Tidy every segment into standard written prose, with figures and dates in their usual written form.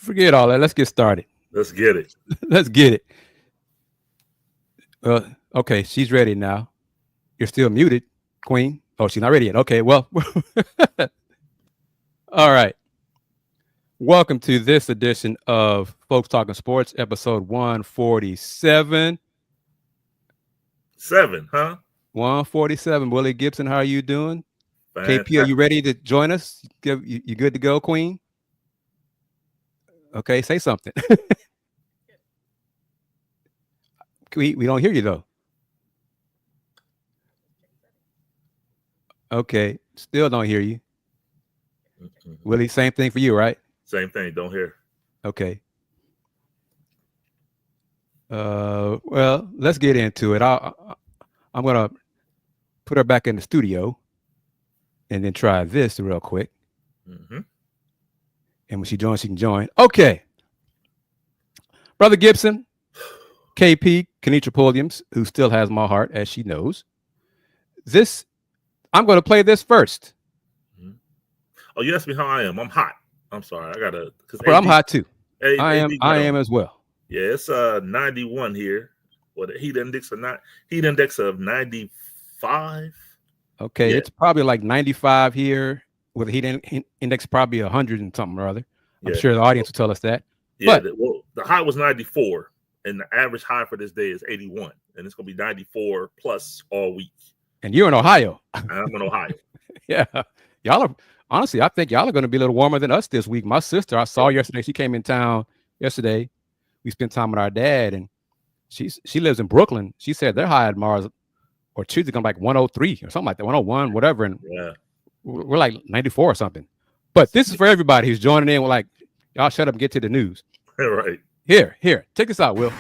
Forget all that. Let's get started. Let's get it. Let's get it. Okay, she's ready now. You're still muted, Queen. Oh, she's not ready yet. Okay, well. All right. Welcome to this edition of Folks Talking Sports, episode 147. 7, huh? 147. Willy Gibson, how are you doing? Fantastic. KP, are you ready to join us? You good to go, Queen? Okay, say something. we don't hear you, though. Okay, still don't hear you. Willie, same thing for you, right? Same thing, don't hear. Okay. Well, let's get into it. I'm going to put her back in the studio and then try this real quick. Mm-hmm. And when she joins, she can join. Okay. Brother Gibson, KP, Kennetra Pulliams, who still has my heart, as she knows. I'm going to play this first. Mm-hmm. Oh, you asked me how I am. I'm hot. I'm sorry. I got to. Well, I'm hot too. I am as well. Yeah, it's 91 here. Well, the heat index of 95. Okay, yeah. It's probably like 95 here with a heat index probably 100 and something or other. I'm sure the audience will tell us that. Yeah, but, the high was 94, and the average high for this day is 81, and it's going to be 94 plus all week. And you're in Ohio. I'm in Ohio. Yeah, y'all are. Honestly, I think y'all are going to be a little warmer than us this week. My sister, I saw yesterday. She came in town yesterday. We spent time with our dad, and she lives in Brooklyn. She said their high tomorrow or Tuesday going to be like 103 or something like that, 101, whatever. And we're like 94 or something. But this is for everybody who's joining in. We're like, y'all shut up and get to the news. Right. Here. Check this out, Will.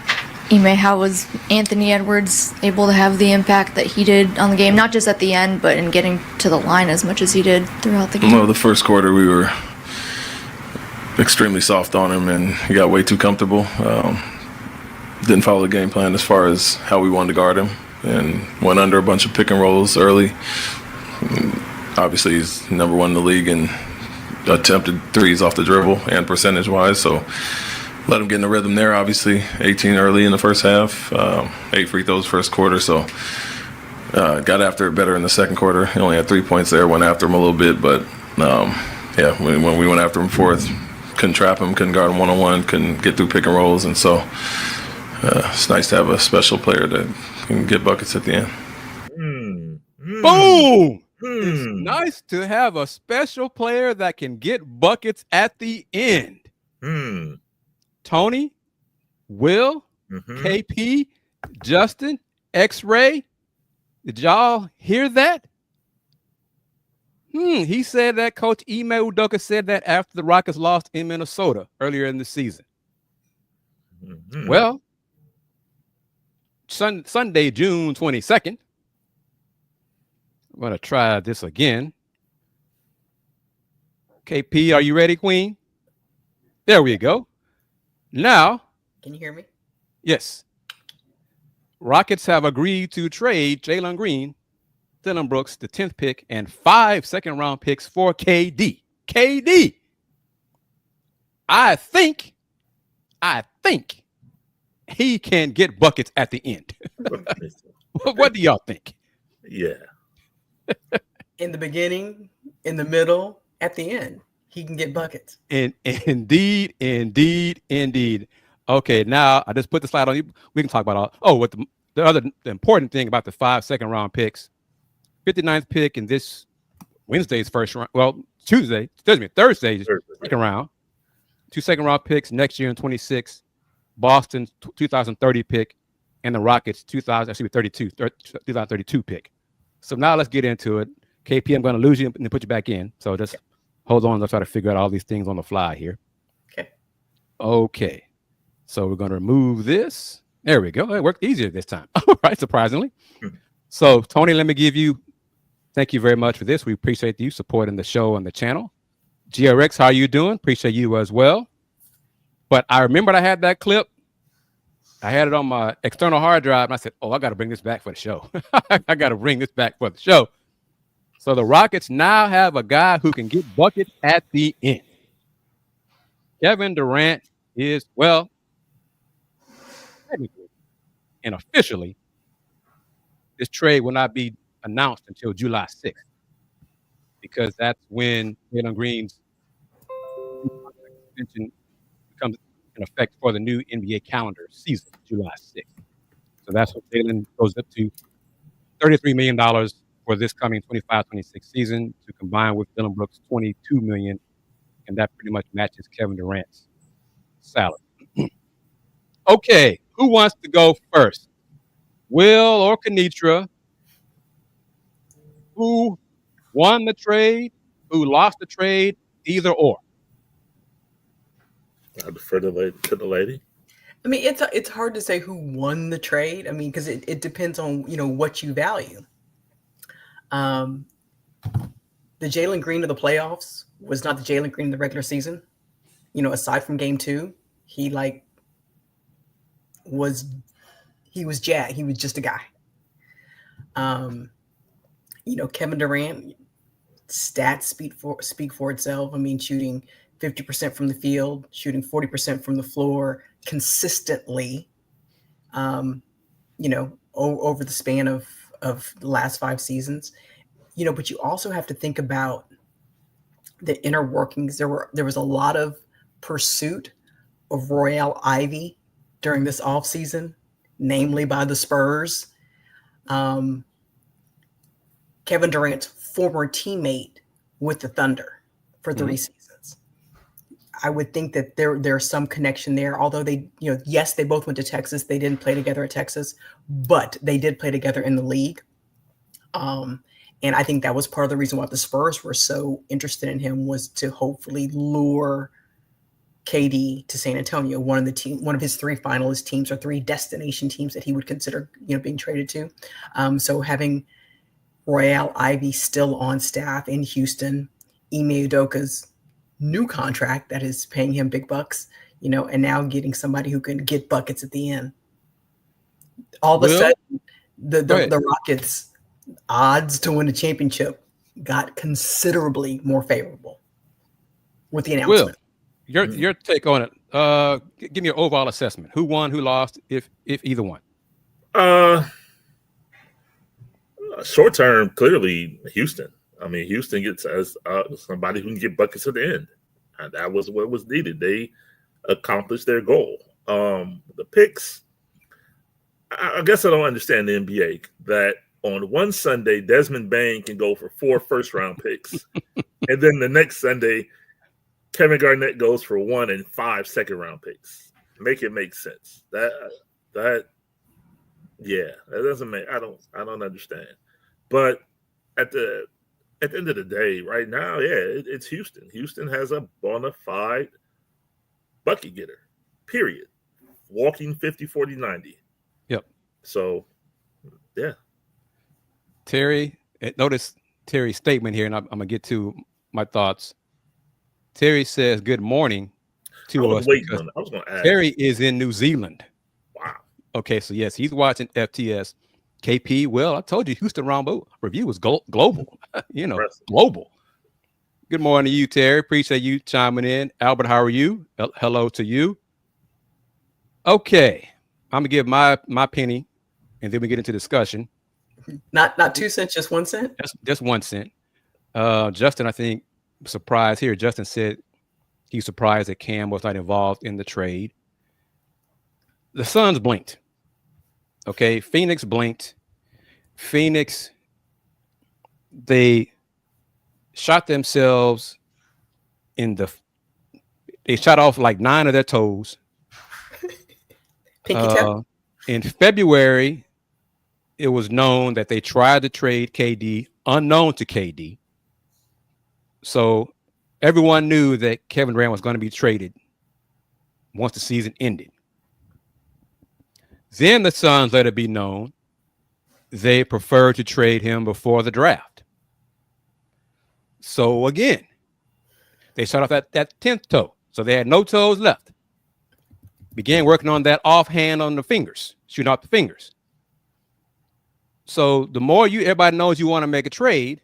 Ime, how was Anthony Edwards able to have the impact that he did on the game, not just at the end, but in getting to the line as much as he did throughout the game? Well, the first quarter we were extremely soft on him, and he got way too comfortable. Didn't follow the game plan as far as how we wanted to guard him, and went under a bunch of pick and rolls early. Obviously, he's number one in the league in attempted threes off the dribble and percentage-wise, so let him get in the rhythm there, obviously. 18 early in the first half, 8 free throws first quarter, so got after it better in the second quarter. He only had 3 points there, went after him a little bit, but when we went after him fourth, couldn't trap him, couldn't guard him one-on-one, couldn't get through pick and rolls, and so it's nice to have a special player that can get buckets at the end. Boom! It's nice to have a special player that can get buckets at the end. Tony, Will, KP, Justin, X-Ray. Did y'all hear that? He said that. Coach Ime Udoka said that after the Rockets lost in Minnesota earlier in the season. Well, Sunday, June 22nd. I'm going to try this again. KP, are you ready, Queen? There we go. Now, can you hear me? Yes. Rockets have agreed to trade Jalen Green, Dillon Brooks, the 10th pick, and 5 second-round picks for KD. KD. I think he can get buckets at the end. What do y'all think? Yeah. In the beginning, in the middle, at the end. He can get buckets. Indeed. Okay, now I just put the slide on you. We can talk about the important thing about the 5 second-round picks. 59th pick in this Wednesday's first round. Well, Thursday's second round. 2 second-round picks next year in 26. Boston 2030 pick, and the Rockets 2032 pick. So now let's get into it. KP, I'm going to lose you and then put you back in. So just hold on. Let's try to figure out all these things on the fly here. Okay. So we're going to remove this. There we go. It worked easier this time. All right, surprisingly. So, Tony, thank you very much for this. We appreciate you supporting the show and the channel. GRX, how are you doing? Appreciate you as well. But I remembered I had that clip. I had it on my external hard drive, and I said, I got to bring this back for the show. I got to bring this back for the show. So the Rockets now have a guy who can get buckets at the end. Kevin Durant is, well, technically and officially, this trade will not be announced until July 6th, because that's when Jalen Green's extension becomes in effect for the new NBA calendar season, July 6th. So that's what Jalen goes up to $33 million for this coming 25-26 season to combine with Dillon Brooks' $22 million, and that pretty much matches Kevin Durant's salary. Okay, who wants to go first? Will or Kennetra? Who won the trade? Who lost the trade? Either or. I defer to the lady. I mean, it's hard to say who won the trade. I mean, because it depends on, what you value. The Jalen Green of the playoffs was not the Jalen Green of the regular season. Aside from game 2, he was Jack. He was just a guy. Kevin Durant, stats speak for itself. I mean, shooting 50% from the field, shooting 40% from the floor consistently, over the span of the last 5 seasons. But you also have to think about the inner workings. There was a lot of pursuit of Royale Ivy during this offseason, namely by the Spurs. Kevin Durant's former teammate with the Thunder for 3 seasons. I would think that there's some connection there, although they, yes, they both went to Texas. They didn't play together at Texas, but they did play together in the league. And I think that was part of the reason why the Spurs were so interested in him, was to hopefully lure KD to San Antonio, one of his 3 finalist teams or 3 destination teams that he would consider, being traded to. So having Royale Ivy still on staff in Houston, Ime Udoka's new contract that is paying him big bucks, and now getting somebody who can get buckets at the end. All of a sudden, the Rockets' odds to win a championship got considerably more favorable with the announcement. Will, your take on it? Give me your overall assessment. Who won? Who lost? If either one. Short term, clearly Houston. I mean, Houston gets as somebody who can get buckets at the end. And that was what was needed. They accomplished their goal. The picks, I guess I don't understand the NBA that on one Sunday, Desmond Bain can go for 4 first-round picks. And then the next Sunday, Kevin Garnett goes for 1 and 5 second-round picks. Make it make sense. That doesn't make. I don't understand. But at the end of the day, right now, it's Houston. Houston has a bona fide bucket getter, period. Walking 50, 40, 90. Yep. So, yeah. Terry, notice Terry's statement here, and I'm going to get to my thoughts. Terry says good morning to us. I was going to ask. Terry is in New Zealand. Wow. Okay, so yes, he's watching FTS. KP, well, I told you Houston Roundball review was global, global. Good morning to you, Terry. Appreciate you chiming in. Albert, how are you? Hello to you. Okay, I'm going to give my penny, and then we get into discussion. Not 2 cents, just 1 cent? Just 1 cent. Justin, I think, surprised here. Justin said he's surprised that Cam was not involved in the trade. The Suns blinked. Okay, Phoenix blinked. Phoenix, they shot themselves they shot off like 9 of their toes. In February, it was known that they tried to trade KD, unknown to KD. So everyone knew that Kevin Durant was going to be traded once the season ended. Then the Suns let it be known they preferred to trade him before the draft. So again, they shot off that 10th toe. So they had no toes left. Began working on that offhand on the fingers, shooting off the fingers. So the more everybody knows you want to make a trade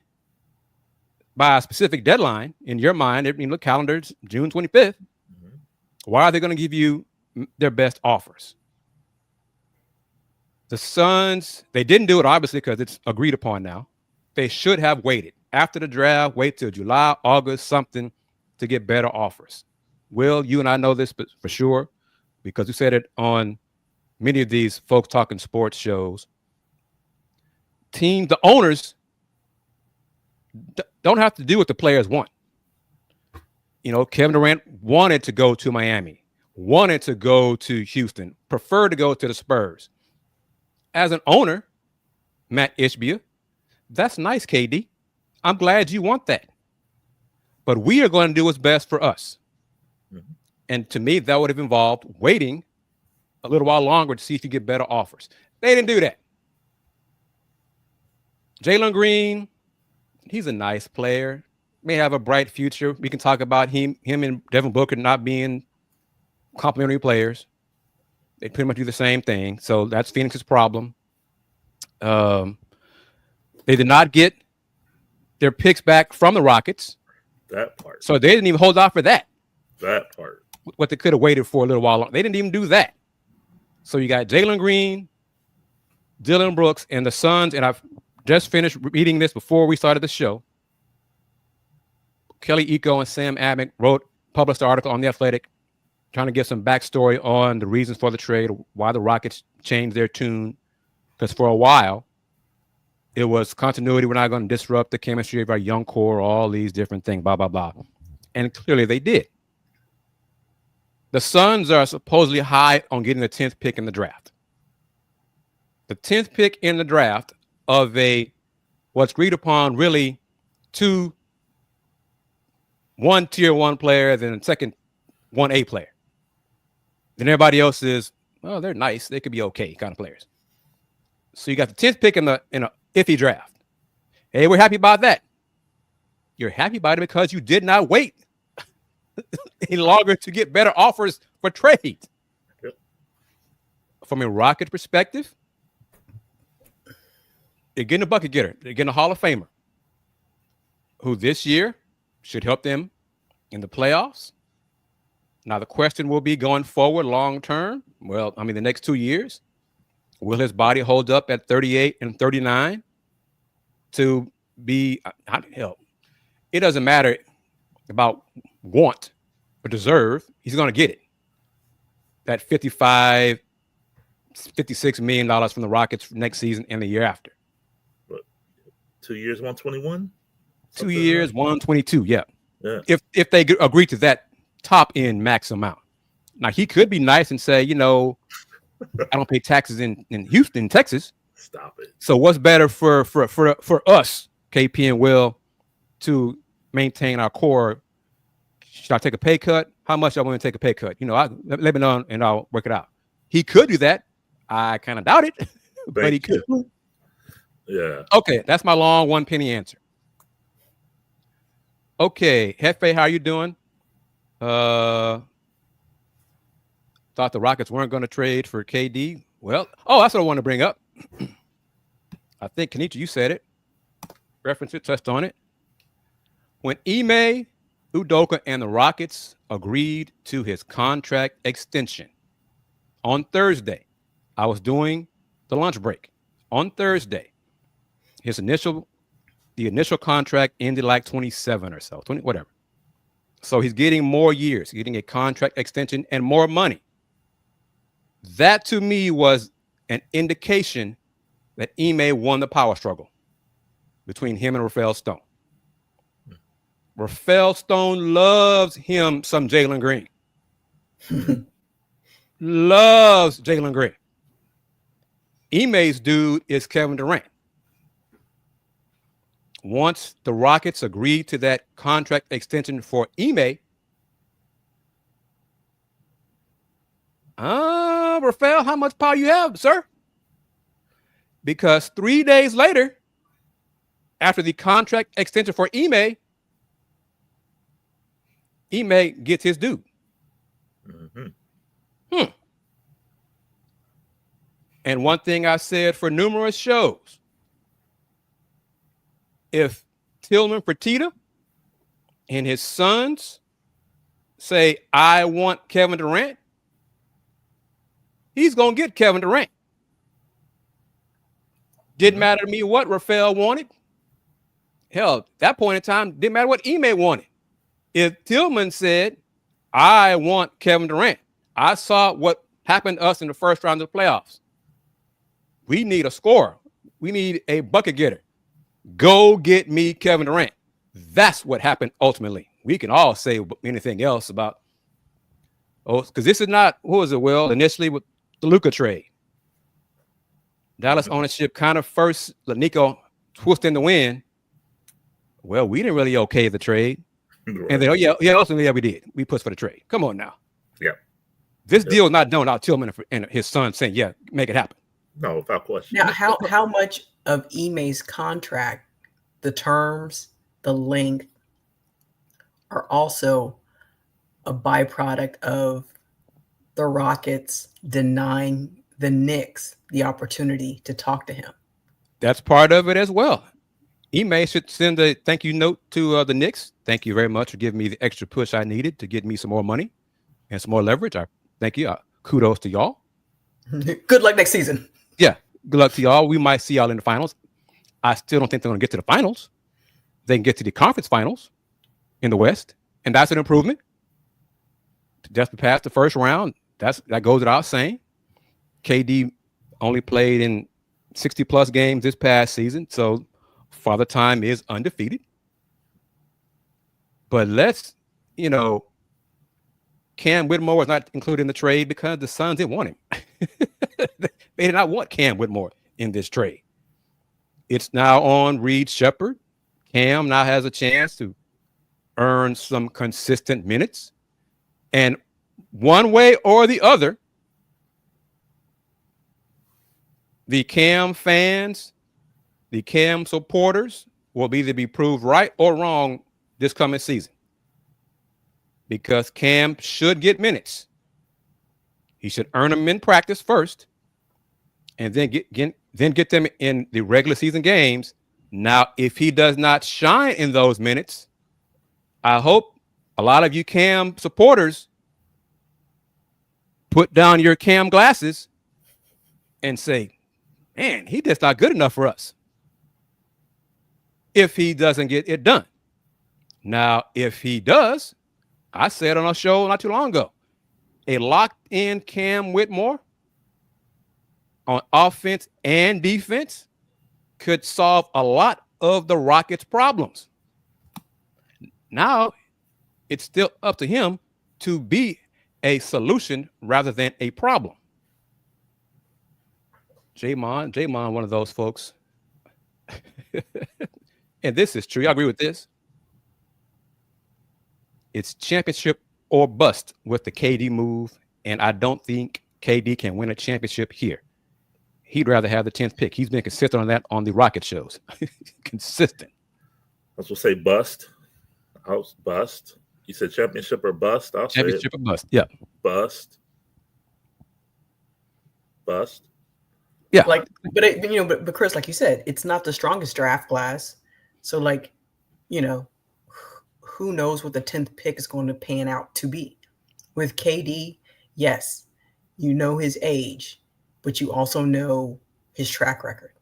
by a specific deadline in your mind, look, calendar's June 25th. Why are they going to give you their best offers? The Suns, they didn't do it, obviously, because it's agreed upon now. They should have waited. After the draft, wait till July, August, something to get better offers. Will, you and I know this for sure, because we said it on many of these folks talking sports shows. Teams, the owners don't have to do what the players want. You know, Kevin Durant wanted to go to Miami, wanted to go to Houston, preferred to go to the Spurs. As an owner, Matt Ishbia, that's nice, KD. I'm glad you want that. But we are going to do what's best for us. Mm-hmm. And to me, that would have involved waiting a little while longer to see if you get better offers. They didn't do that. Jalen Green, he's a nice player, may have a bright future. We can talk about him and Devin Booker not being complementary players. They pretty much do the same thing. So that's Phoenix's problem. They did not get their picks back from the Rockets. That part. So they didn't even hold out for that. That part. What they could have waited for a little while longer. They didn't even do that. So you got Jalen Green, Dillon Brooks, and the Suns. And I've just finished reading this before we started the show. Kelly Iko and Sam Amick published an article on The Athletic trying to get some backstory on the reasons for the trade, why the Rockets changed their tune. Because for a while, it was continuity. We're not going to disrupt the chemistry of our young core, all these different things, blah, blah, blah. And clearly they did. The Suns are supposedly high on getting the 10th pick in the draft. The 10th pick in the draft of what's agreed upon really one tier one player, then a second 1A player. Then everybody else is, well, they're nice. They could be okay kind of players. So you got the 10th pick in a iffy draft. Hey, we're happy about that. You're happy about it because you did not wait any longer to get better offers for trade. Yep. From a Rocket perspective, they're getting a bucket getter. They're getting a Hall of Famer who this year should help them in the playoffs. Now, the question will be going forward long term. Well, I mean, the next 2 years, will his body hold up at 38 and 39 to be hell? It doesn't matter about want or deserve. He's going to get it. That $56 million from the Rockets next season and the year after. What, 2 years, 121? 2 years, 122. Yeah. Yeah. If they agree to that top end max amount. Now he could be nice and say, you know, I don't pay taxes in Houston, Texas. Stop it. So what's better for us, KP and Will, to maintain our core? Should I take a pay cut? How much I want to take a pay cut? You know, let me know and I'll work it out. He could do that. I kind of doubt it, but he could. Yeah. Okay, that's my long 1 penny answer. Okay, Hefe, how you doing? Thought the Rockets weren't going to trade for KD. Well, that's what I want to bring up. I think, Kennetra, you said it. Reference it, touched on it. When Ime Udoka and the Rockets agreed to his contract extension on Thursday, I was doing the lunch break. On Thursday, the initial contract ended like 27 or so, 20, whatever. So he's getting more years, getting a contract extension and more money. That to me was an indication that Ime won the power struggle between him and Rafael Stone. Rafael Stone loves him some Jalen Green. Loves Jalen Green. Ime's dude is Kevin Durant. Once the Rockets agreed to that contract extension for Ime, Rafael, how much power you have, sir? Because 3 days later, after the contract extension for Ime gets his due. Mm-hmm. And one thing I said for numerous shows, if Tillman Fertitta and his sons say, I want Kevin Durant, he's going to get Kevin Durant. Didn't matter to me what Rafael wanted. Hell, at that point in time, didn't matter what Ime wanted. If Tillman said, I want Kevin Durant, I saw what happened to us in the first round of the playoffs. We need a scorer. We need a bucket getter. Go get me Kevin Durant. That's what happened ultimately. We can all say anything else about, because this is not, what was it, Will, initially with the Luka trade. Dallas ownership kind of first let Nico twist in the wind. Well, we didn't really okay the trade. Right. And then, ultimately, we did. We pushed for the trade. Come on now. Yeah. This deal is not done without Tillman and his son saying, yeah, make it happen. No, without question. Now, how much of Ime's contract, the terms, the length, are also a byproduct of the Rockets denying the Knicks the opportunity to talk to him? That's part of it as well. Ime should send a thank you note to the Knicks. Thank you very much for giving me the extra push I needed to get me some more money and some more leverage. Thank you. Kudos to y'all. Good luck next season. Yeah, good luck to y'all. We might see y'all in the finals. I still don't think they're going to get to the finals. They can get to the conference finals in the West, and that's an improvement. Just past the first round, that goes without saying. KD only played in 60-plus games this past season, so Father Time is undefeated. But Cam Whitmore was not included in the trade because the Suns didn't want him. They did not want Cam Whitmore in this trade. It's now on Reed Shepherd. Cam now has a chance to earn some consistent minutes. And one way or the other, the Cam fans, the Cam supporters will either be proved right or wrong this coming season. Because Cam should get minutes. He should earn them in practice first, and then get them in the regular season games. Now, if he does not shine in those minutes, I hope a lot of you Cam supporters put down your Cam glasses and say, man, he just not good enough for us if he doesn't get it done. Now, if he does, I said on a show not too long ago, a locked-in Cam Whitmore on offense and defense could solve a lot of the Rockets' problems. Now, it's still up to him to be a solution rather than a problem. J-Mon, one of those folks. And this is true. I agree with this. It's championship or bust with the KD move, and I don't think KD can win a championship here. He'd rather have the 10th pick. He's been consistent on that on the Rocket shows. Consistent. I was going to say bust. Bust. You said championship or bust? I'll say championship or bust. Yeah. Bust. Yeah. But Chris, like you said, it's not the strongest draft class. So, who knows what the 10th pick is going to pan out to be. With KD, yes, you know his age, but you also know his track record.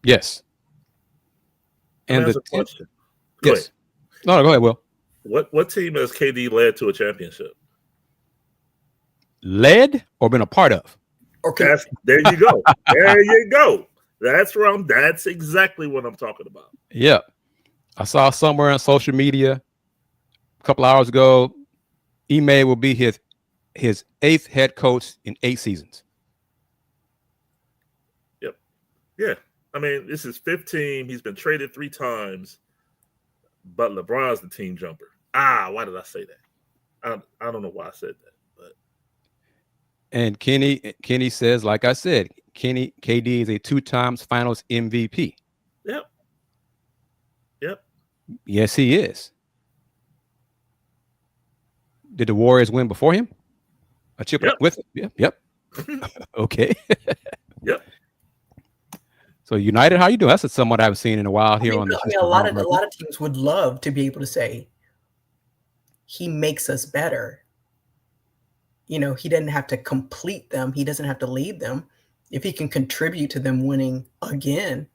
Yes. And the question. Yes. No, go ahead, Will. What team has KD led to a championship? Led or been a part of? Okay. There you go. There you go. That's exactly what I'm talking about. Yeah. I saw somewhere on social media a couple hours ago, Ime will be his 8th head coach in 8 seasons. Yep. Yeah. I mean, this is 15. He's been traded 3 times, but LeBron's the team jumper. Why did I say that? I don't know why I said that. But and Kenny says, like I said, KD is a 2-time Finals MVP. Yep. Yes, he is. Did the Warriors win before him? A chip with him? Yep. Okay. Yep. So United, how you doing? That's somewhat I haven't seen in a while here on the. A lot of teams would love to be able to say he makes us better. You know, he doesn't have to complete them. He doesn't have to lead them. If he can contribute to them winning again,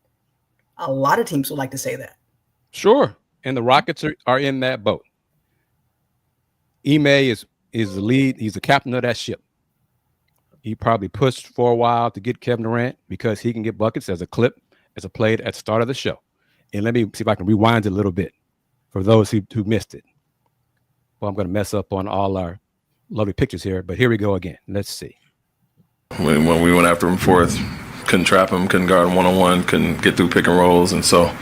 a lot of teams would like to say that. Sure. And the Rockets are in that boat. Ime is the lead. He's the captain of that ship. He probably pushed for a while to get Kevin Durant because he can get buckets as a play at the start of the show. And let me see if I can rewind it a little bit for those who missed it. Well, I'm going to mess up on all our lovely pictures here, but here we go again. Let's see. When we went after him fourth, couldn't trap him, couldn't guard him one-on-one, couldn't get through pick and rolls. And so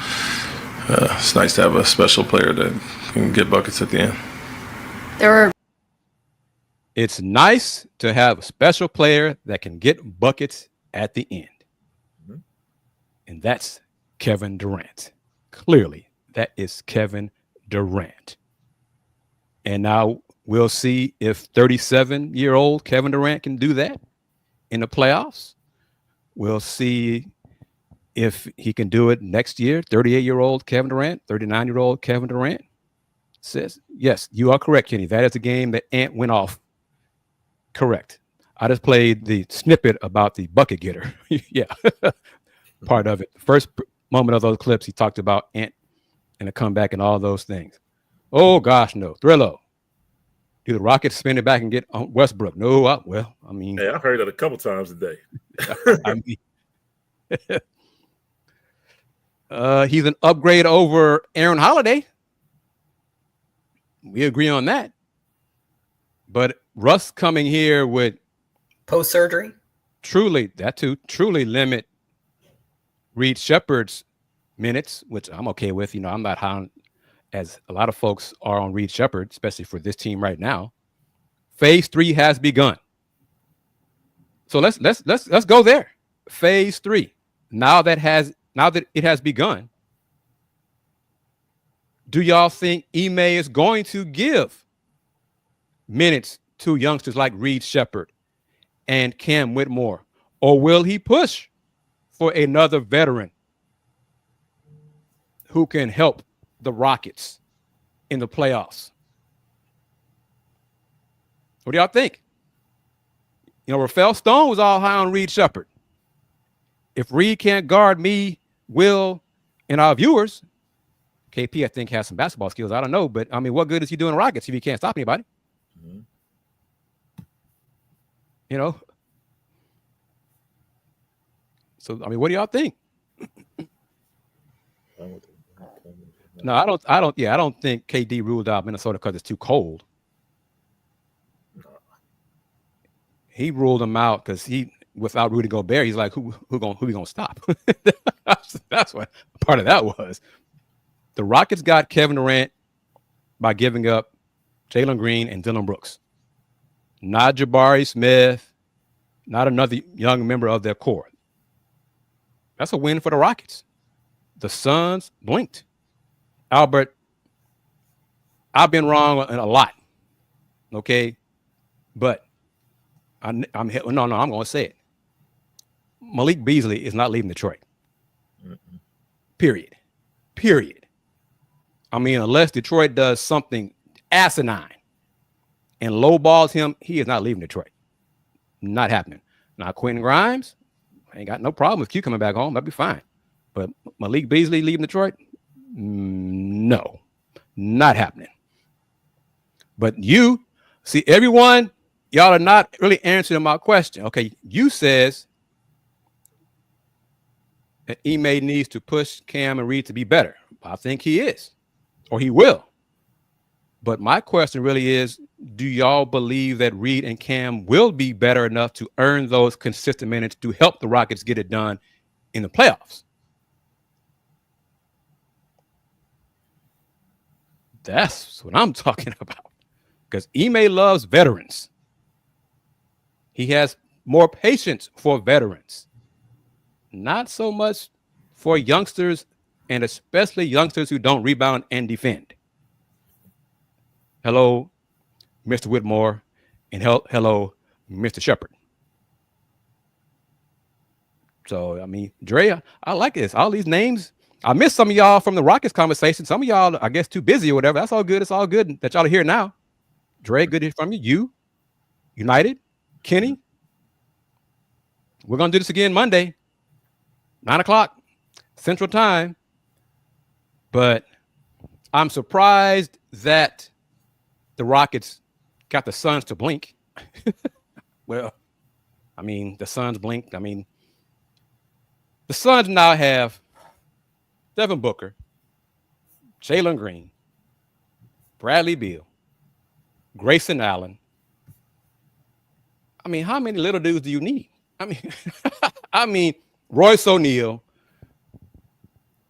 it's nice to have a special player that can get buckets at the end. It's nice to have a special player that can get buckets at the end. Mm-hmm. And that's Kevin Durant. Clearly, that is Kevin Durant. And now we'll see if 37-year-old Kevin Durant can do that in the playoffs. We'll see if he can do it next year. 38-year-old Kevin Durant, 39-year-old Kevin Durant says, yes, you are correct, Kenny. That is a game that Ant went off. Correct. I just played the snippet about the bucket getter. Yeah, part of it. First moment of those clips, he talked about Ant and a comeback and all those things. Oh, gosh, no. Thrillo. Do the Rockets spin it back and get Westbrook? No, I mean. Hey, I've heard that a couple times today. He's an upgrade over Aaron Holiday. We agree on that. But Russ coming here with post-surgery? Truly limit Reed Shepherd's minutes, which I'm okay with. You know, I'm not high as a lot of folks are on Reed Shepherd, especially for this team right now. Phase 3 has begun. So let's go there. Phase 3. Now that it has begun, do y'all think Ime is going to give minutes to youngsters like Reed Shepherd and Cam Whitmore, or will he push for another veteran who can help the Rockets in the playoffs? What do y'all think? You know, Rafael Stone was all high on Reed Shepherd. If Reed can't guard me, Will, and our viewers, KP, I think, has some basketball skills. I don't know, but I mean, what good is he doing Rockets if he can't stop anybody? Mm-hmm. You know? So, I mean, what do y'all think? No, I don't think KD ruled out Minnesota because it's too cold. He ruled him out because without Rudy Gobert, he's like, who we gonna stop? That's what part of that was. The Rockets got Kevin Durant by giving up Jalen Green and Dillon Brooks. Not Jabari Smith, not another young member of their core. That's a win for the Rockets. The Suns blinked. Albert, I've been wrong a lot, okay? But I'm going to say it. Malik Beasley is not leaving Detroit. Mm-mm. Period. I mean, unless Detroit does something asinine and lowballs him, he is not leaving Detroit. Not happening. Now, Quentin Grimes, I ain't got no problem with Q coming back home. That'd be fine. But Malik Beasley leaving Detroit? No, not happening. But you see, everyone, y'all are not really answering my question. Okay, you says that Ime needs to push Cam and Reed to be better. I think he is, or he will. But my question really is, do y'all believe that Reed and Cam will be better enough to earn those consistent minutes to help the Rockets get it done in the playoffs? That's what I'm talking about. Because Ime loves veterans. He has more patience for veterans. Not so much for youngsters, and especially youngsters who don't rebound and defend. Hello, Mr. Whitmore, and hello, Mr. Shepherd. So, I mean, Dre, I like this. All these names. I missed some of y'all from the Rockets conversation. Some of y'all, I guess, too busy or whatever. That's all good. It's all good that y'all are here now. Dre, good to hear from you. You, United, Kenny. We're going to do this again Monday, 9:00 Central Time. But I'm surprised that the Rockets got the Suns to blink. Well, I mean, the Suns blinked. I mean, the Suns now have Devin Booker, Jalen Green, Bradley Beal, Grayson Allen. I mean, how many little dudes do you need? I mean, Royce O'Neal.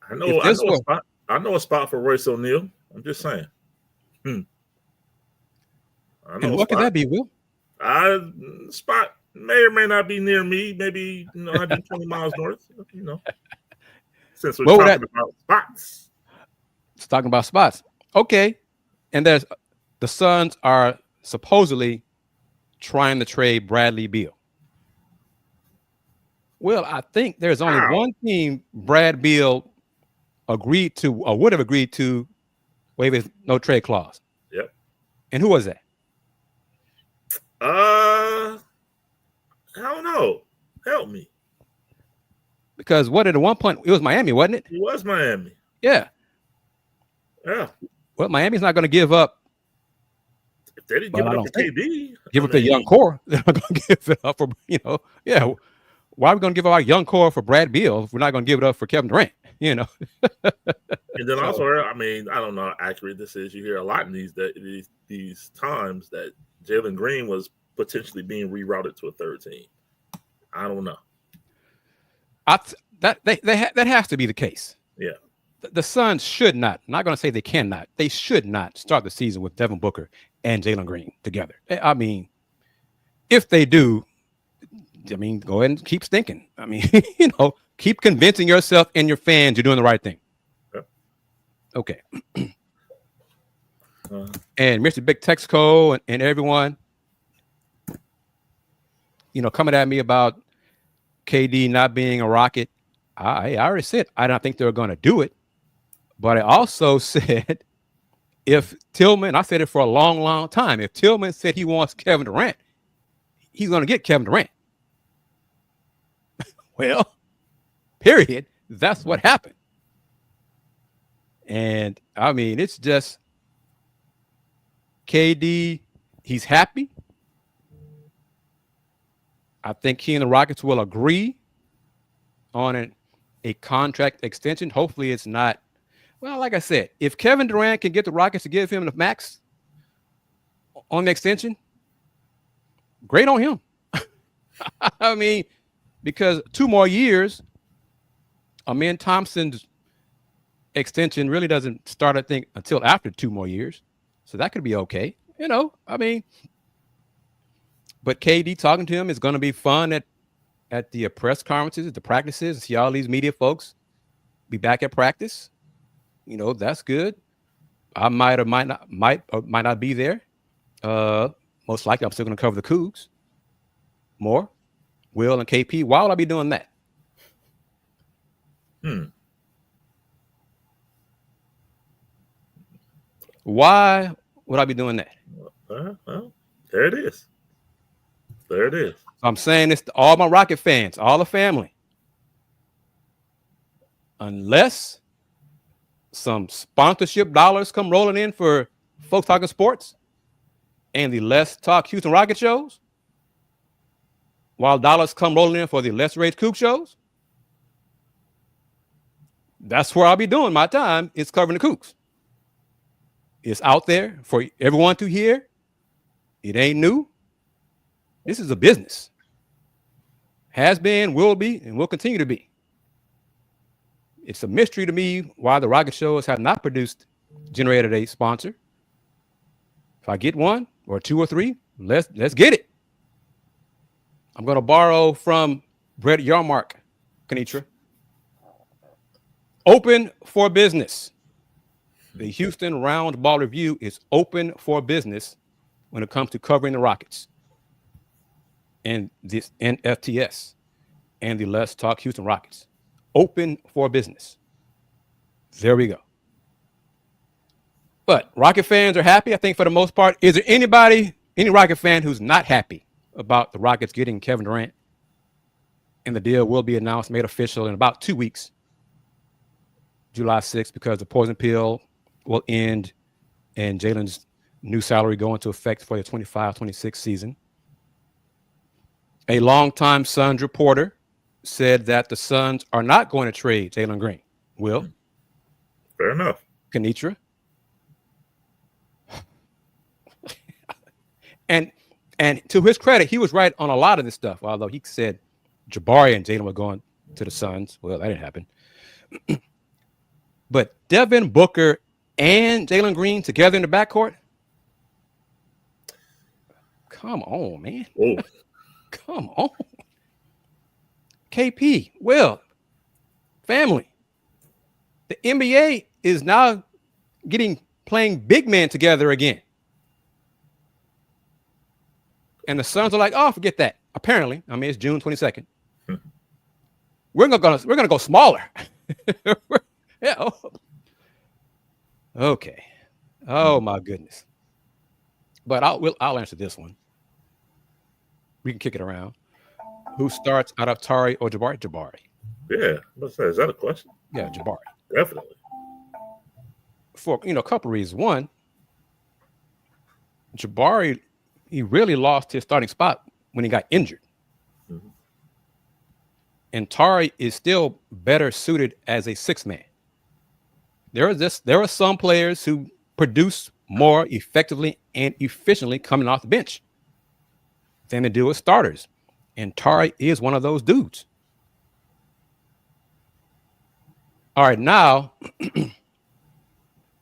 I know a spot for Royce O'Neal. I'm just saying. And what could that be, Will? Spot may or may not be near me. Maybe 120 miles north. Since we're talking about spots. It's talking about spots. Okay, and the Suns are supposedly trying to trade Bradley Beal. Well, I think there's only one team Brad Beal agreed to or would have agreed to waive his no trade clause. Yep. And who was that? I don't know. Help me. Because at one point it was Miami, wasn't it? It was Miami. Yeah. Yeah. Well, Miami's not going to give up. If they didn't give it up for KD, give up the young core. They're not going to give it up for yeah. Why are we going to give up our young core for Brad Beal if we're not going to give it up for Kevin Durant? And then also, I mean, I don't know how accurate this is. You hear a lot in these times that Jalen Green was potentially being rerouted to a third team. I don't know. That has to be the case. Yeah. The Suns should not. I'm not going to say they cannot. They should not start the season with Devin Booker and Jalen Green together. I mean, if they do, go ahead and keep stinking. I mean, keep convincing yourself and your fans you're doing the right thing. Yep. Okay. And Mr. Big Texaco and everyone, coming at me about KD not being a Rocket. I already said I don't think they're going to do it. But I also said if Tillman, I said it for a long, long time, if Tillman said he wants Kevin Durant, he's going to get Kevin Durant. Well, period. That's what happened. And I mean, it's just KD, he's happy. I think he and the Rockets will agree on a contract extension. Hopefully it's not. Well, like I said, if Kevin Durant can get the Rockets to give him the max on the extension, great on him. I mean, because 2 more years, Amen Thompson's extension really doesn't start, I think, until after 2 more years. So that could be okay. But KD talking to him is going to be fun at the press conferences, at the practices, see all these media folks be back at practice. That's good. I might not be there. Most likely I'm still going to cover the Cougs more. Will and KP. Why would I be doing that? Why would I be doing that? Well, there it is. There it is. I'm saying this to all my Rocket fans, all the family. Unless some sponsorship dollars come rolling in for Folks Talking Sports and the Let's Talk Houston Rocket shows, while dollars come rolling in for the Let's Raise Coug shows, that's where I'll be doing my time. It's covering the Cougs. It's out there for everyone to hear. It ain't new. This is a business. Has been, will be, and will continue to be. It's a mystery to me why the Rocket shows have not generated a sponsor. If I get 1 or 2 or 3, let's get it. I'm going to borrow from Brett Yarmark, Kennetra. Open for business. The Houston Roundball Review is open for business when it comes to covering the Rockets and FTS and the Let's Talk Houston Rockets. Open for business. There we go. But Rocket fans are happy, I think, for the most part. Is there any Rocket fan who's not happy about the Rockets getting Kevin Durant? And the deal will be announced, made official in about 2 weeks, July 6th, because the poison pill will end and Jalen's new salary go into effect for the 25-26 season. A longtime Suns reporter said that the Suns are not going to trade Jalen Green. Will? Fair enough. Kennetra? And to his credit, he was right on a lot of this stuff, although he said Jabari and Jalen were going to the Suns. Well, that didn't happen. But Devin Booker and Jalen Green together in the backcourt? Come on, man. Oh. Come on. KP, Will, family. The NBA is now playing big men together again. And the Suns are like, oh, forget that. Apparently, I mean, it's June 22nd. We're gonna go smaller. Yeah. Oh. Okay. Oh my goodness. But I'll answer this one. We can kick it around. Who starts out of Tari or Jabari? Jabari. Yeah. What's that? Is that a question? Yeah, Jabari. Definitely. For a couple of reasons. One, Jabari, he really lost his starting spot when he got injured. Mm-hmm. And Tari is still better suited as a sixth man. There are some players who produce more effectively and efficiently coming off the bench than they do as starters. And Tari is one of those dudes. All right, now,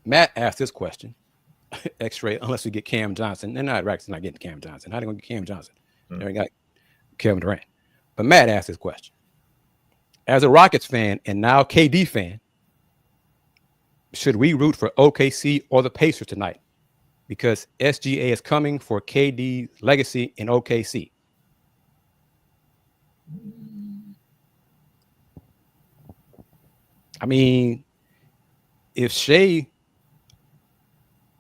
Matt asked this question. X-ray, unless we get Cam Johnson. And Rack's not getting Cam Johnson. How are they going to get Cam Johnson? They got Kevin Durant. But Matt asked this question. As a Rockets fan and now KD fan, should we root for OKC or the Pacers tonight? Because SGA is coming for KD's legacy in OKC. I mean, if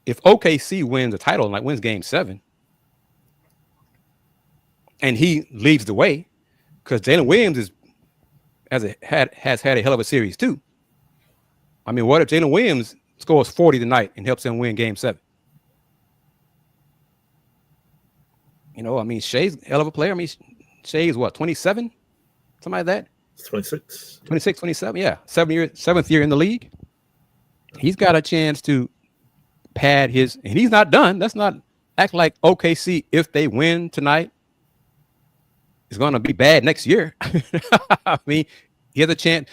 OKC wins the title and wins Game 7, and he leads the way, because Jalen Williams has had a hell of a series too. I mean, what if Jalen Williams scores 40 tonight and helps them win Game 7? I mean, Shea's a hell of a player. I mean, Shea's what, 27? Something like that? 26. 26, 27, yeah. 7th year in the league. He's got a chance to pad and he's not done. Let's not act like OKC, if they win tonight, is going to be bad next year. I mean, he has a chance,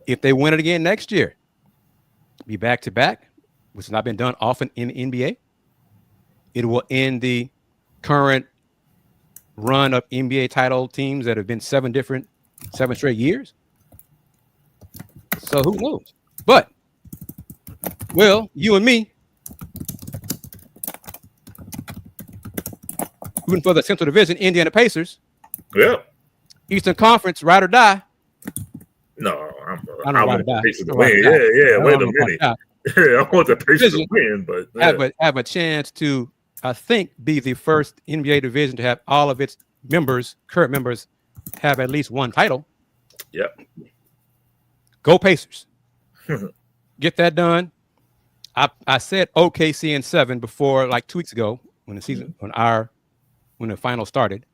if they win it again next year, be back-to-back, which has not been done often in the NBA. It will end the current run of NBA title teams that have been 7 straight years. So who knows? But, Will, you and me, rooting for the Central Division, Indiana Pacers. Yeah. Eastern Conference, ride or die. No, I want the Pacers to win. Yeah. Wait a minute. I want the Pacers to win, but have a chance to, I think, be the first NBA division to have all of its current members, have at least one title. Yep. Go Pacers. Get that done. I said OKC in 7 before, like 2 weeks ago, when the season, when the final started.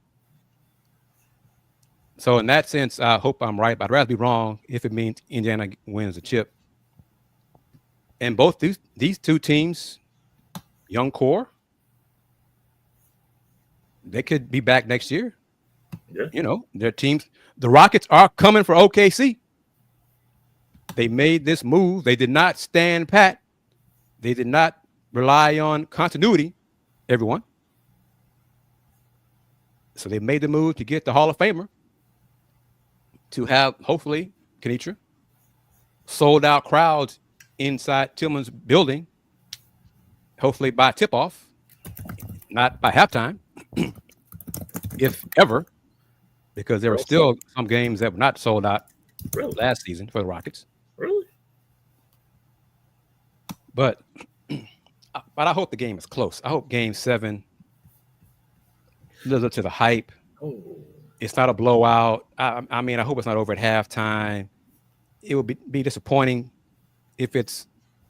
So in that sense, I hope I'm right, but I'd rather be wrong if it means Indiana wins the chip. And both these two teams, young core, they could be back next year. Yeah. Their teams, the Rockets are coming for OKC. They made this move. They did not stand pat. They did not rely on continuity, everyone. So they made the move to get the Hall of Famer, to have, hopefully, Kennetra, sold out crowds inside Tillman's building, hopefully by tip-off, not by halftime, if ever, because there were still some games that were not sold out last season for the Rockets. Really? But but I hope the game is close. I hope Game 7 lives up to the hype. Oh. It's not a blowout. I mean, I hope it's not over at halftime. It would be disappointing if it's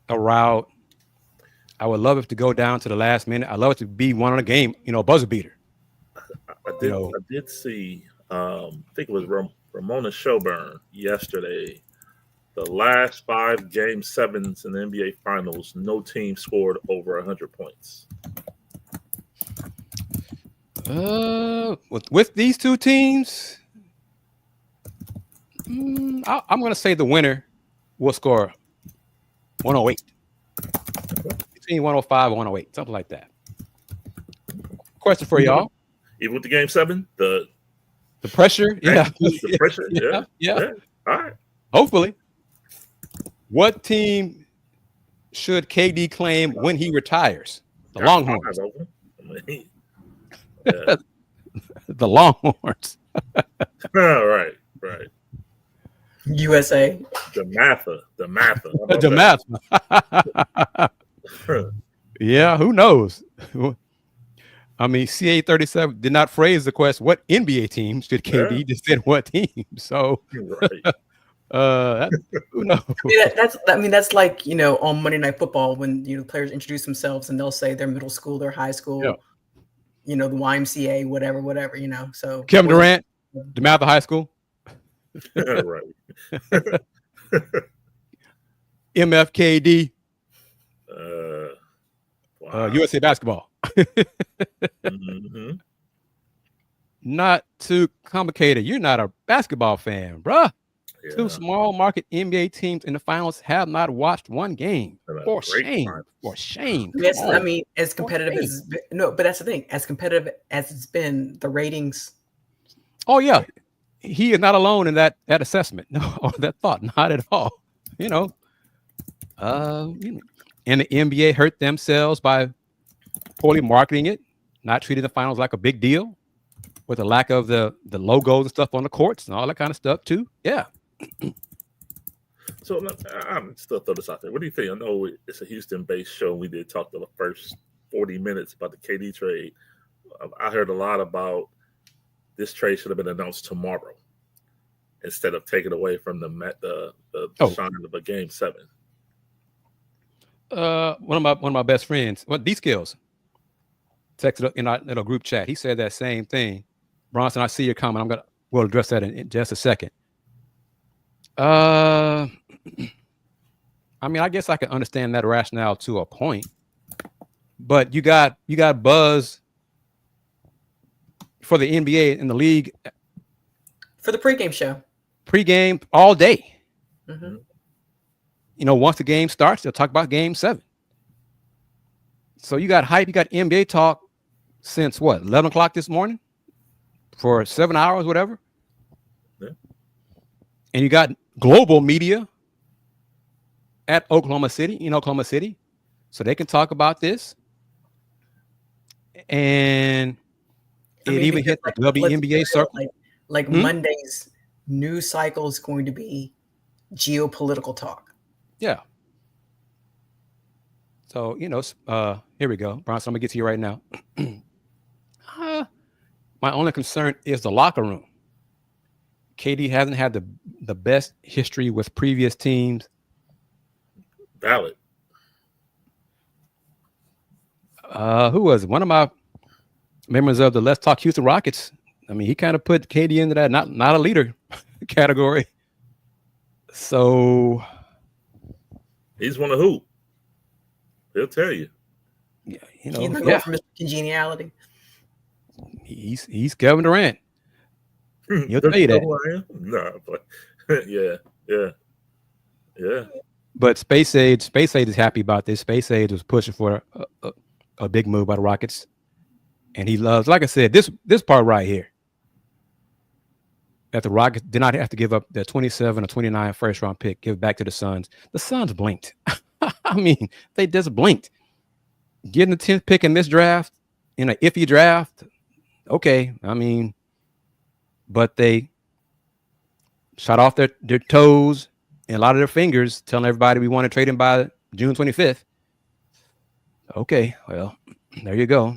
a rout. I would love it to go down to the last minute. I love it to be one on a game, a buzzer beater. I did see. I think it was Ramona Shelburne yesterday. The last 5 Game 7s in the NBA Finals, no team scored over 100 points. With these two teams, I'm going to say the winner will score 108. Between 105 and 108, something like that. Question for y'all. Even with the Game 7, the pressure, yeah. The pressure, yeah. All right. Hopefully. What team should KD claim when he retires? The Longhorns. The Longhorns. Right. USA. The Matha. Yeah, who knows? I mean, CA37 did not phrase the question, what NBA team should KD? Just said what team. So, right. Who knows? That's like, on Monday Night Football when, players introduce themselves and they'll say their middle school, their high school, the YMCA, whatever, So Kevin Durant, DeMatha High School. Right. MFKD. Wow. USA Basketball. Mm-hmm. Not too complicated. You're not a basketball fan, bruh. Yeah. 2 small market NBA teams in the finals have not watched one game. For shame. Yes, I mean, as competitive as but that's the thing. As competitive as it's been, the ratings. Oh yeah, he is not alone in that assessment. No, or that thought. Not at all. And the NBA hurt themselves by poorly marketing it, not treating the finals like a big deal, with the lack of the logos and stuff on the courts and all that kind of stuff too. Yeah. So I'm still throw this out there. What do you think? I know it's a Houston-based show. We did talk the first 40 minutes about the KD trade. I heard a lot about this trade should have been announced tomorrow instead of taken away from the signing of a Game 7. One of my best friends, these skills, texted in our group chat. He said that same thing. Bronson, I see your comment. We'll address that in just a second. I mean, I guess I can understand that rationale to a point, but you got buzz for the NBA in the league for the pregame show, pregame all day. Mm-hmm. Once the game starts, they'll talk about Game 7. So you got hype, you got NBA talk since 11 o'clock this morning for 7 hours, whatever. Yeah. And you got global media at Oklahoma City, so they can talk about this. And even hit the WNBA circle. Like Monday's news cycle is going to be geopolitical talk. Yeah. So, here we go. Bronson, I'm going to get to you right now. My only concern is the locker room. KD hasn't had the best history with previous teams. Valid. Who was it? One of my members of the Let's Talk Houston Rockets. I mean, he kind of put KD into that not a leader category. So he's one of who? He'll tell you. Yeah, he's not going for Mr. Congeniality. He's Kevin Durant. He'll tell you that. No, but yeah. But Space Age is happy about this. Space Age was pushing for a big move by the Rockets, and he loves, like I said, this part right here. That the Rockets did not have to give up their 27 or 29 first round pick, give it back to the Suns. The Suns blinked. I mean, they just blinked. Getting the 10th pick in this draft, in an iffy draft, okay. I mean, but they shot off their toes and a lot of their fingers, telling everybody we want to trade him by June 25th. Okay, well, there you go.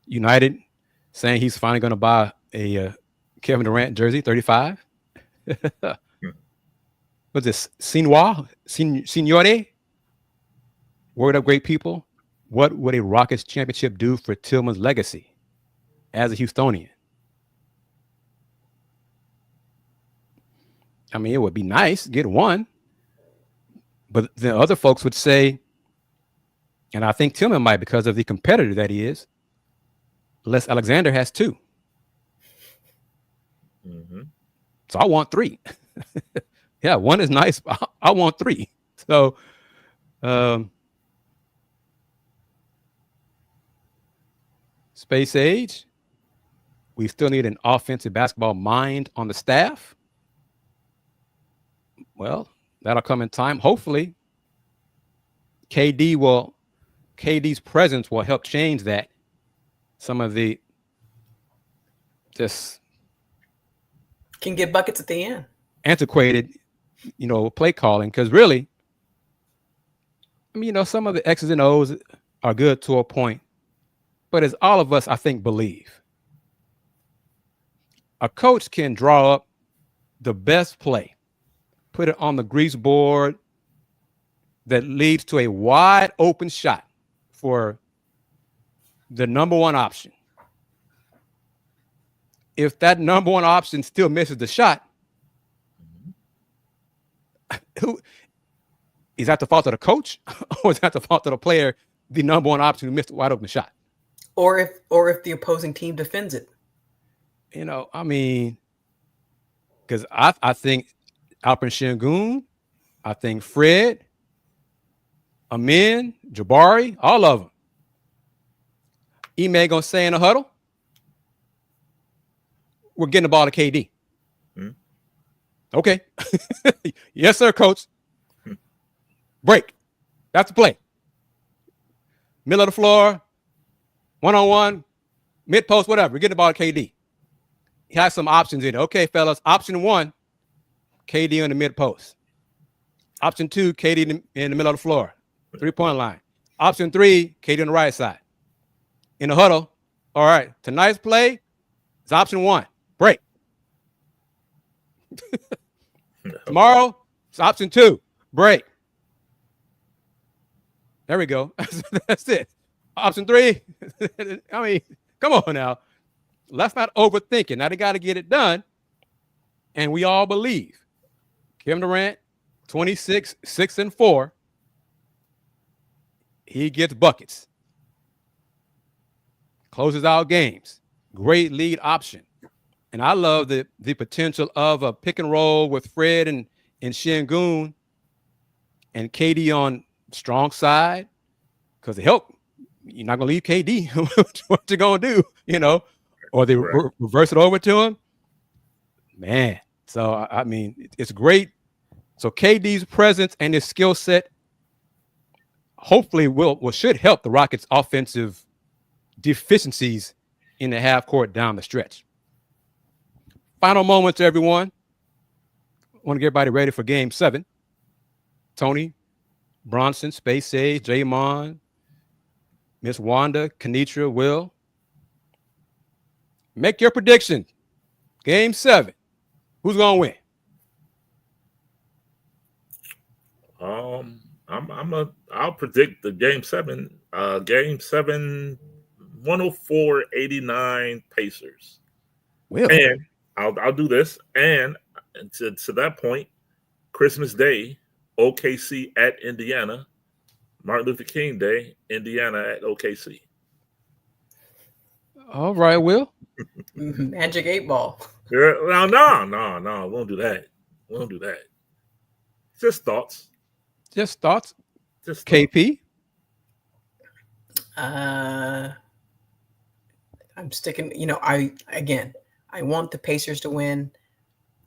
United saying he's finally going to buy a Kevin Durant jersey, 35. What's this? Signore? Word up, great people. What would a Rockets championship do for Tillman's legacy as a Houstonian? I mean, it would be nice to get one. But the other folks would say, and I think Tillman might because of the competitor that he is, Les Alexander has 2. Mm-hmm. So I want 3. Yeah, 1 is nice. I want 3. So, Space Age, we still need an offensive basketball mind on the staff. Well, that'll come in time. Hopefully, KD's presence will help change that. Some of the just can get buckets at the end. Antiquated, play calling. Because really, I mean, some of the X's and O's are good to a point. But as all of us, I think, believe, a coach can draw up the best play, put it on the grease board that leads to a wide open shot for the number one option. If that number one option still misses the shot, is that the fault of the coach or is that the fault of the player, the number one option who missed a wide open shot? Or if the opposing team defends it. I mean, because I think Alperen Şengün, I think Fred, Amin, Jabari, all of them. Ime gonna say in a huddle, we're getting the ball to KD. Mm-hmm. Okay. Yes, sir, coach. Mm-hmm. Break. That's the play. Middle of the floor, one-on-one, mid-post, whatever. We're getting the ball to KD. He has some options in it. Okay, fellas. Option 1, KD in the mid-post. Option 2, KD in the middle of the floor. 3-point line. Option 3, KD on the right side. In the huddle, all right, tonight's play is option 1, break. Tomorrow, it's option 2, break. There we go. That's it. Option 3, I mean, come on now. Let's not overthink it. Now they got to get it done. And we all believe Kevin Durant, 26, 6 and 4. He gets buckets. Closes out games. Great lead option. And I love the potential of a pick and roll with Fred and Şengün and KD on strong side. Because help, you're not going to leave KD. What you going to do, Or they reverse it over to him. Man. So, I mean, it's great. So KD's presence and his skill set hopefully should help the Rockets' offensive deficiencies in the half court down the stretch. Final moments, everyone. I want to get everybody ready for Game 7. Tony, Bronson, Space Age, Jamon, Miss Wanda, Kennetra, Will. Make your prediction. Game 7. Who's going to win? I'll predict the Game 7. Game 7, 104-89 Pacers. Will. And I'll do this. And to that point, Christmas Day, OKC at Indiana. Martin Luther King Day, Indiana at OKC. All right, Will. Magic 8 ball. No. We won't do that. Just thoughts. Just thoughts. KP. I'm sticking. I want the Pacers to win.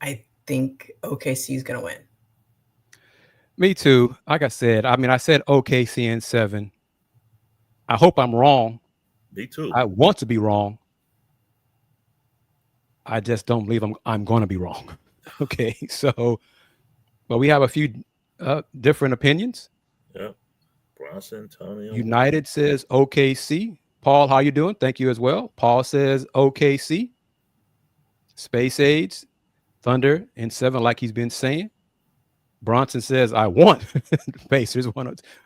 I think OKC is going to win. Me too. Like I said, I said OKC in 7. I hope I'm wrong. Me too. I want to be wrong. I just don't believe I'm going to be wrong. Okay, so, but we have a few different opinions. Yeah. Bronson, Tony. United says OKC. Paul, how you doing? Thank you as well. Paul says OKC. Space Age, Thunder in 7, like he's been saying. Bronson says, I want Pacers.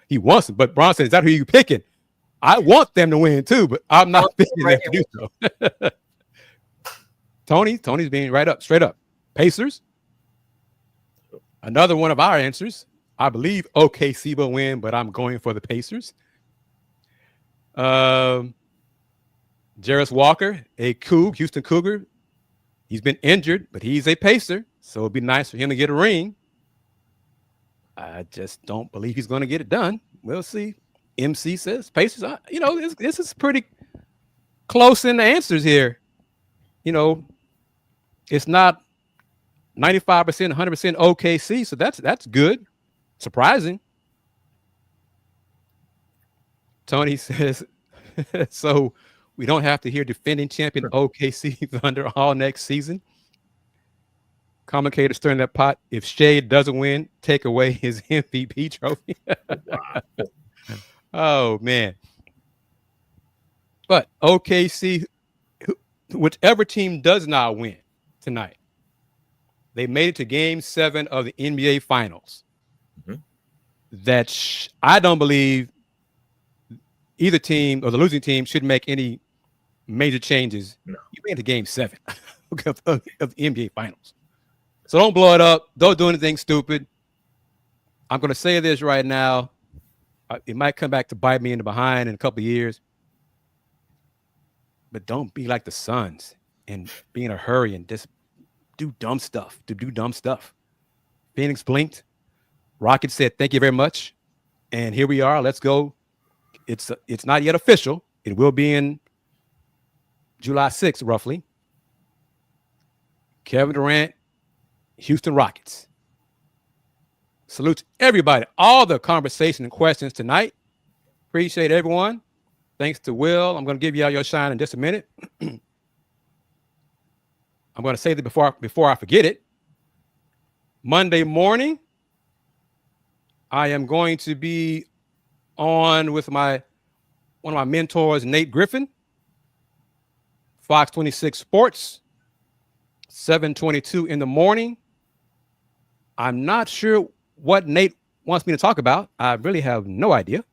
He wants it, but Bronson, is that who you picking? I want them to win too, but I'm not picking them to do so. Tony's being straight up. Pacers. Another one of our answers. I believe OKC will win, but I'm going for the Pacers. Jarris Walker, a Houston Cougar. He's been injured, but he's a Pacer, so it'd be nice for him to get a ring. I just don't believe he's going to get it done. We'll see. MC says Pacers. This is pretty close in the answers here. It's not 95%, 100% OKC, so that's good. Surprising. Tony says, so we don't have to hear defending champion OKC Thunder all next season. Commentator stirring that pot. If Shade doesn't win, take away his MVP trophy. Wow. Oh, man. But OKC, whichever team does not win tonight, they made it to Game 7 of the NBA Finals. That I don't believe either team or the losing team should make any major changes. No. You made it to Game 7 of the NBA Finals. So don't blow it up. Don't do anything stupid. I'm going to say this right now. It might come back to bite me in the behind in a couple of years. But don't be like the Suns and be in a hurry and just do dumb stuff. Phoenix blinked. Rockets said, thank you very much. And here we are. Let's go. It's not yet official. It will be in July 6th, roughly. Kevin Durant, Houston Rockets. Salute to everybody. All the conversation and questions tonight. Appreciate everyone. Thanks to Will. I'm going to give you all your shine in just a minute. I'm going to say that before I forget it. Monday morning, I am going to be on with one of my mentors, Nate Griffin, Fox 26 Sports, 7:22 in the morning. I'm not sure what Nate wants me to talk about. I really have no idea.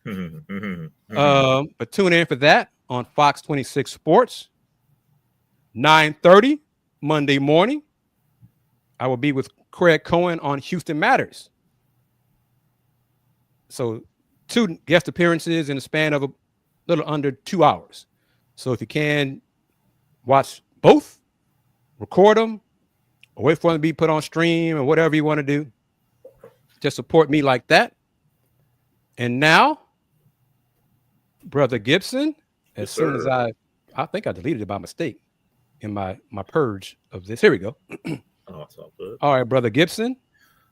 But tune in for that on Fox 26 Sports. 9:30 Monday morning, I will be with Craig Cohen on Houston Matters. So 2 guest appearances in the span of a little under 2 hours. So if you can watch both, record them, or wait for them to be put on stream or whatever you want to do, just support me like that. And now, Brother Gibson, as soon as I think I deleted it by mistake in my purge of this. Here we go. Oh, it's all good. All right, Brother Gibson.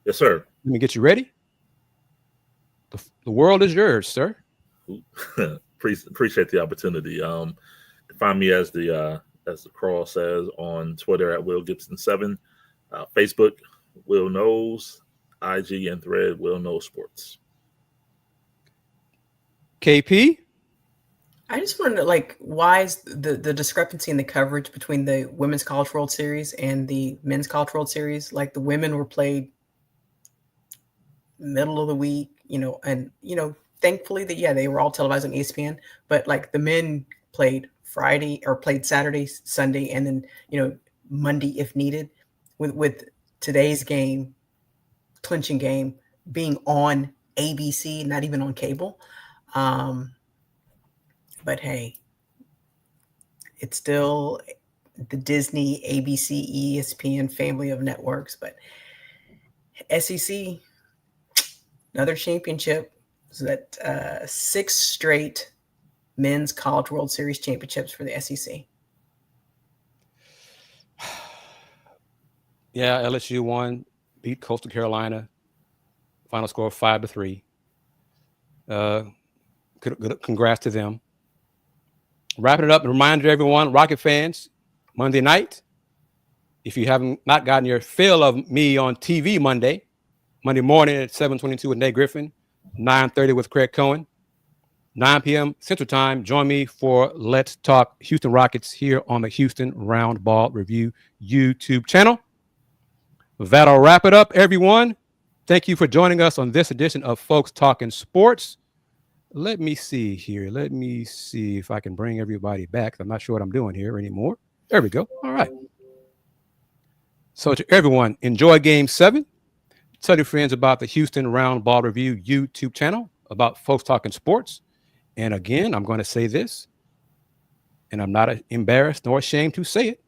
Yes, sir. Let me get you ready. The world is yours, sir. Appreciate the opportunity. Find me as the crawl says on Twitter at Will Gibson 7, Facebook Will Knows, IG and Thread Will Knows Sports. KP. I just wonder, why is the discrepancy in the coverage between the Women's College World Series and the Men's College World Series? Like, the women were played middle of the week, and thankfully they were all televised on ESPN. But the men played Friday or played Saturday, Sunday, and then Monday if needed. With today's game, clinching game, being on ABC, not even on cable. But hey, it's still the Disney, ABC, ESPN family of networks. But SEC, another championship. So that 6 straight Men's College World Series championships for the SEC. Yeah, LSU won, beat Coastal Carolina. Final score 5-3. Congrats to them. Wrapping it up, and reminder everyone, Rocket fans, Monday night, if you haven't not gotten your fill of me on TV Monday morning at 7:22 with Nate Griffin, 9:30 with Craig Cohen. 9 p.m. Central Time. Join me for Let's Talk Houston Rockets here on the Houston Roundball Review YouTube channel. That'll wrap it up, everyone. Thank you for joining us on this edition of Folks Talking Sports. Let me see here. Let me see if I can bring everybody back. I'm not sure what I'm doing here anymore. There we go. All right. So to everyone, enjoy Game 7. Tell your friends about the Houston Roundball Review YouTube channel, about Folks Talking Sports. And again, I'm going to say this, and I'm not embarrassed nor ashamed to say it.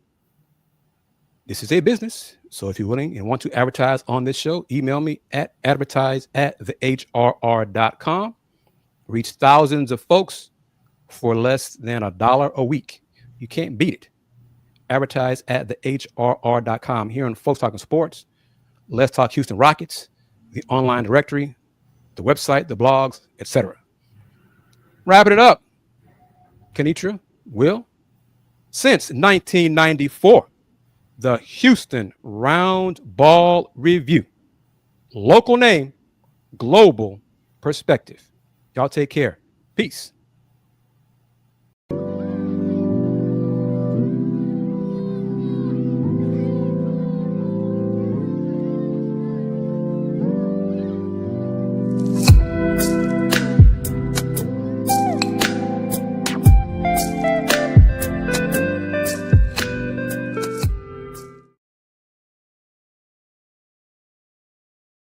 This is a business. So if you're willing and want to advertise on this show, email me at advertise@thehrr.com. Reach thousands of folks for less than $1 a week. You can't beat it. Advertise at thehrr.com. Here on Folks Talking Sports, Let's Talk Houston Rockets, the online directory, the website, the blogs, etc. Wrapping it up. Kennetra, Will, since 1994, the Houston Roundball Review. Local name, global perspective. Y'all take care. Peace.